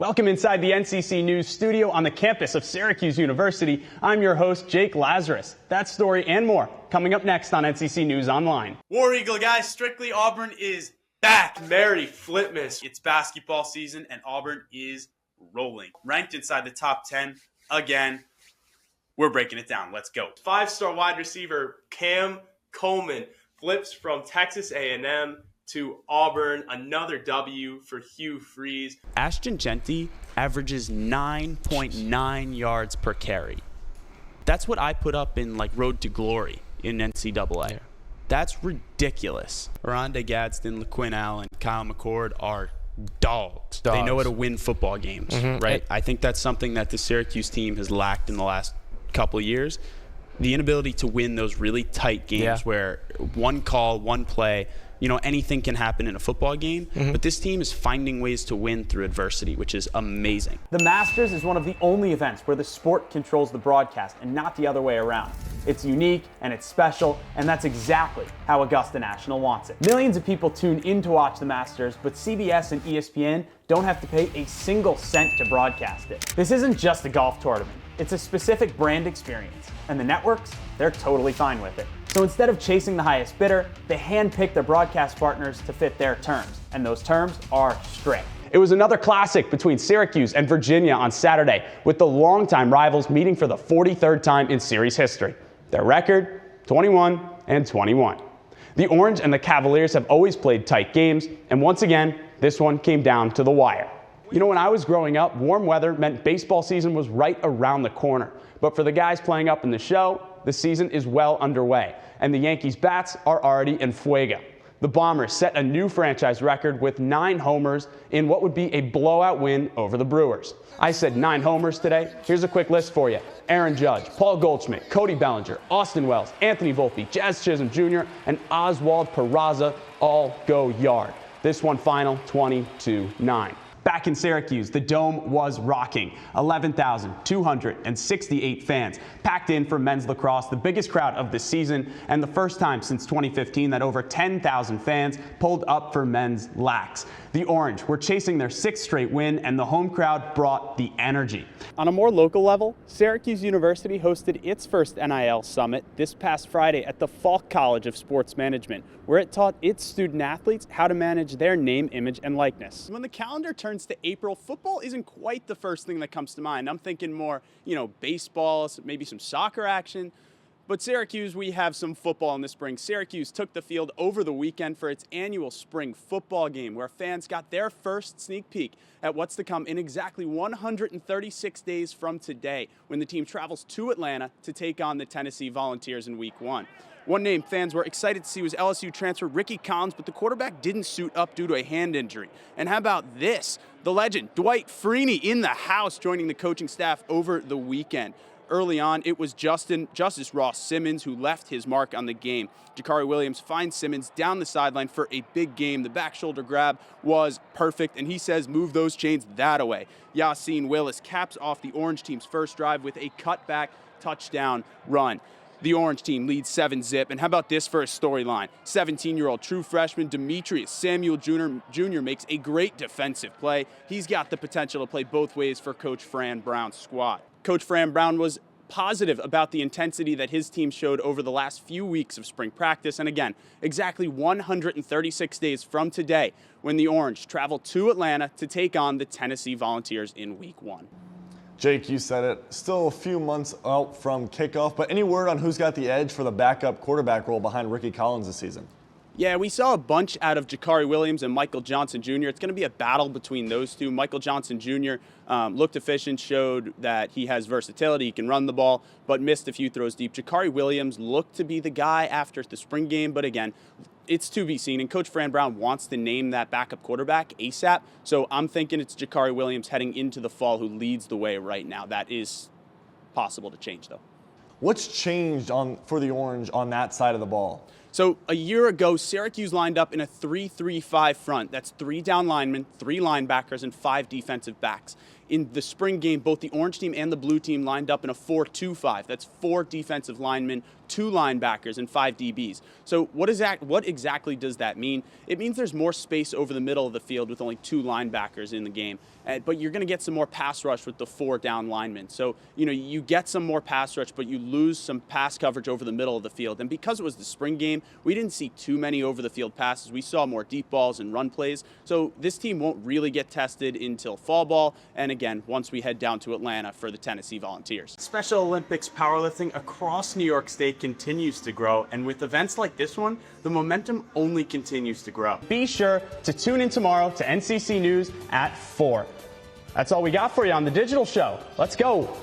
Welcome inside the NCC News studio on the campus of Syracuse University. I'm your host, Jake Lazarus. That story and more coming up next on NCC News Online. War Eagle guys, Strictly Auburn is back. Merry Flipmas. It's basketball season and Auburn is rolling. Ranked inside the top 10 again. We're breaking it down. Let's go. 5-star wide receiver Cam Coleman flips from Texas A&M to Auburn. Another W for Hugh Freeze. Ashton Genty averages 9.9 yards per carry. That's what I put up in Road to Glory in NCAA. That's ridiculous. Rondé Gadsden, LaQuinn Allen, Kyle McCord are dogs. They know how to win football games, right? I think that's something that the Syracuse team has lacked in the last couple of years. The inability to win those really tight games where one call, one play, anything can happen in a football game. But this team is finding ways to win through adversity, which is amazing. The Masters is one of the only events where the sport controls the broadcast and not the other way around. It's unique and it's special, and that's exactly how Augusta National wants it. Millions of people tune in to watch the Masters, but CBS and ESPN don't have to pay a single cent to broadcast it. This isn't just a golf tournament. It's a specific brand experience, and the networks, they're totally fine with it. So instead of chasing the highest bidder, they handpick their broadcast partners to fit their terms, and those terms are strict. It was another classic between Syracuse and Virginia on Saturday, with the longtime rivals meeting for the 43rd time in series history. Their record, 21-21. The Orange and the Cavaliers have always played tight games, and once again, this one came down to the wire. When I was growing up, warm weather meant baseball season was right around the corner. But for the guys playing up in the show, the season is well underway, and the Yankees' bats are already in fuego. The Bombers set a new franchise record with 9 homers in what would be a blowout win over the Brewers. I said 9 homers today. Here's a quick list for you. Aaron Judge, Paul Goldschmidt, Cody Bellinger, Austin Wells, Anthony Volpe, Jazz Chisholm Jr., and Oswald Peraza all go yard. This one final 20-9. Back in Syracuse, the Dome was rocking. 11,268 fans packed in for men's lacrosse, the biggest crowd of the season, and the first time since 2015 that over 10,000 fans pulled up for men's lax. The Orange were chasing their 6th straight win, and the home crowd brought the energy. On a more local level, Syracuse University hosted its first NIL Summit this past Friday at the Falk College of Sports Management, where it taught its student athletes how to manage their name, image, and likeness. When the calendar turns to April, football isn't quite the first thing that comes to mind. I'm thinking more, baseball, maybe some soccer action. But Syracuse, we have some football in the spring. Syracuse took the field over the weekend for its annual spring football game, where fans got their first sneak peek at what's to come in exactly 136 days from today, when the team travels to Atlanta to take on the Tennessee Volunteers in Week 1. One name fans were excited to see was LSU transfer Ricky Collins, but the quarterback didn't suit up due to a hand injury. And how about this? The legend, Dwight Freeney, in the house, joining the coaching staff over the weekend. Early on, it was Justice Ross Simmons who left his mark on the game. Jakari Williams finds Simmons down the sideline for a big game. The back shoulder grab was perfect, and he says, move those chains that away. Yassine Willis caps off the Orange team's first drive with a cutback touchdown run. The Orange team leads 7-0. And how about this for a storyline? 17-year-old true freshman Demetrius Samuel Jr. makes a great defensive play. He's got the potential to play both ways for Coach Fran Brown's squad. Coach Fran Brown was positive about the intensity that his team showed over the last few weeks of spring practice. And again, exactly 136 days from today, when the Orange travel to Atlanta to take on the Tennessee Volunteers in Week 1. Jake, you said it. Still a few months out from kickoff, but any word on who's got the edge for the backup quarterback role behind Ricky Collins this season? Yeah, we saw a bunch out of Jakari Williams and Michael Johnson Jr. It's going to be a battle between those two. Michael Johnson Jr. Looked efficient, showed that he has versatility, he can run the ball, but missed a few throws deep. Jakari Williams looked to be the guy after the spring game, but again, it's to be seen, and Coach Fran Brown wants to name that backup quarterback ASAP, so I'm thinking it's Jakari Williams heading into the fall who leads the way right now. That is possible to change, though. What's changed for the Orange on that side of the ball? So a year ago, Syracuse lined up in a 3-3-5 front. That's 3 down linemen, 3 linebackers, and 5 defensive backs. in the spring game, both the orange team and the blue team lined up in a 4-2-5. That's 4 defensive linemen, 2 linebackers, and 5 DBs. So what exactly does that mean? It means there's more space over the middle of the field with only 2 linebackers in the game. But you're going to get some more pass rush with the 4 down linemen. So, you get some more pass rush, but you lose some pass coverage over the middle of the field. And because it was the spring game, we didn't see too many over the field passes. We saw more deep balls and run plays. So this team won't really get tested until fall ball. And again, once we head down to Atlanta for the Tennessee Volunteers. Special Olympics powerlifting across New York State continues to grow. And with events like this one, the momentum only continues to grow. Be sure to tune in tomorrow to NCC News at 4. That's all we got for you on The Digital Show. Let's go.